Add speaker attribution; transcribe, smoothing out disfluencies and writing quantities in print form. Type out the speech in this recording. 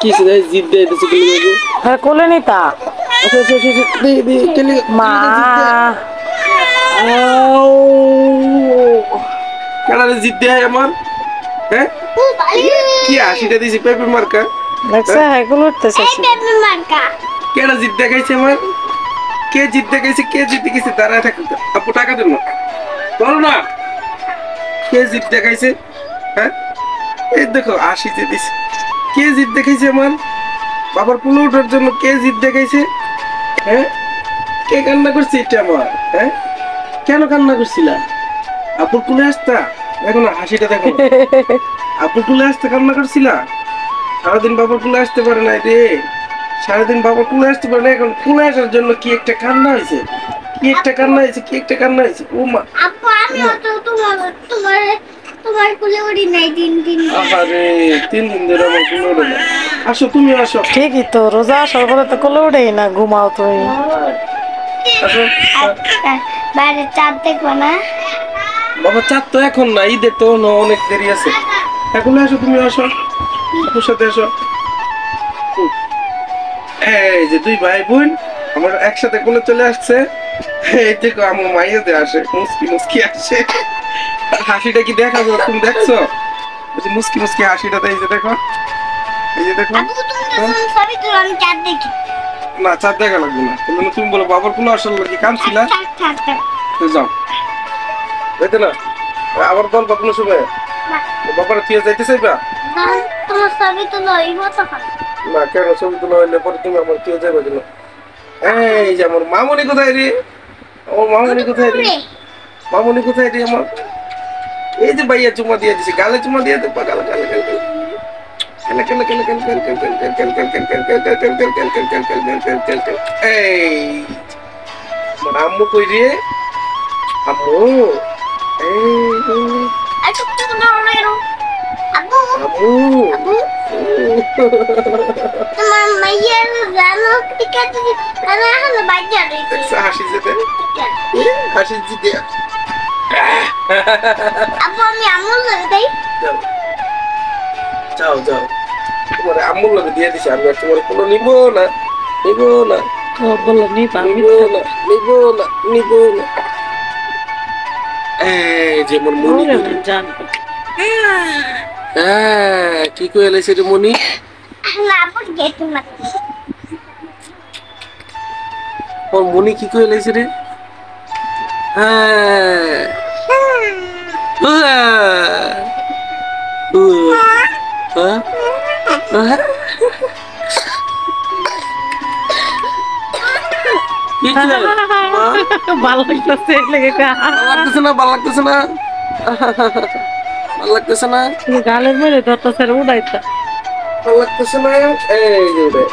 Speaker 1: কি সে জিদ দে দিছে কি লাগো
Speaker 2: হ্যাঁ কোলে নিতা
Speaker 1: আচ্ছা আচ্ছা আচ্ছা দে দে কেলে
Speaker 2: মা
Speaker 1: আও কেডা জিদ দে আমার হ্যাঁ কি হাসিটা দিছি পেপে মার্কা
Speaker 2: দেখছ হ্যাঁ কোলে উঠতেছে
Speaker 3: পেপে মার্কা
Speaker 1: কেডা জিদ দেখাইছে আমার কে জিদ দেখাইছে কে জিদ দেখাইছে দাঁড়ায় থাকো আপু টাকা দেন না বলো না কে জিদ দেখাইছে হ্যাঁ এই দেখো আশি যে দিছে কে জিদ দেখাইছে আমার বাবার পুলো ওঠার জন্য কে জিদ দেখাইছে হ্যাঁ কে কান্না করছে এটা আমার হ্যাঁ কেন কান্না করছিলা আপুর কুলে আসতা এখন হাসিটা দেখো আপুর কুলে আসতে কান্না করছিলা সারাদিন বাবার কুলে আসতে পারে না রে সারাদিন বাবার কুলে আসতে পারে না এখন কুলে আসার জন্য কি একটা কান্না হয়েছে কি একটা কান্না হয়েছে কি একটা কান্না হয়েছে ও মা
Speaker 3: আপু আমি তো তোমার কুলে উড়ি নাই দিন
Speaker 1: আরে 3 দিন ধরে আমার কুলে ওঠে না আসো তুমি আসো
Speaker 2: ঠিকই তো রোজা আসার পরে তো কোলে উঠেই না ঘুমাও তুমি
Speaker 1: আসো
Speaker 3: বাইরে চাঁদ দেখবো না
Speaker 1: বাবা চাঁদ তো এখন না ঈদের তো অনেক দেরি আছে এখন আসো তুমি আসো আপুর সাথে আসো এই যে দুই ভাই বোন আমার একসাথে কোলে চলে আসছে এই দেখো আমার মাইয়াতে আসে মুস্কি মুস্কি আসে হাসিটা কি দেখা যাবে তুমি দেখছো ওই যে মুস্কি মুস্কি হাসিটা এই যে দেখো এই যে দেখো
Speaker 3: আপু তুমি তো সবই তো আমি চাঁদ দেখি
Speaker 1: না চাঁদ দেখা লাগবে না তুমি বলো বাবার কোলে আসার লাগি কামছিলা
Speaker 3: থাক
Speaker 1: তো যাও বুঝতে না আবার বল কোনো সময় বাবার তুই যাইতে চাইবা
Speaker 3: তোমার সবই তো লইব তখন
Speaker 1: না কেন ছবি তোলা হইলে পরে তুমি আমার তুই যাইবা কেন এই যে আমার মামনি কোথায় রে আমার মামনি কোথায় রে মামনি কোথায় রে আমার এই যে ভাইয়া চুমা দিয়ে দিছে গালে চুমা দিয়ে দে গালে গালে গালে এই আমার আম্মু কই রে আম্মু
Speaker 3: আচ্ছা তুমি না আপু
Speaker 1: আম্মু
Speaker 3: তোমার মাইয়ার জানো টিকা দিদি আমি এখন বাইরে রইছি
Speaker 1: হাসি যেতে হাসি জিতে
Speaker 3: আপু আমি আমুল দেই
Speaker 1: যাও যাও তোমার আম্মুর লোকে দিয়ে দিছে আমি তোমার কোনো নিব না
Speaker 2: ও বললো নিবা
Speaker 1: নিব না এই যে মোর মনি
Speaker 2: জান
Speaker 1: হ্যাঁ কি কই এলাইছে রে মনি
Speaker 3: না আপু গেট না
Speaker 1: ওর মনি কি কই এলাইছে রে হ্যাঁ
Speaker 2: ভালো লাগতেছে
Speaker 1: ভালো লাগতেছে না
Speaker 2: গালের মেরে ধরতেছে উড়াইতা
Speaker 1: ভালো লাগতেছে না এই যে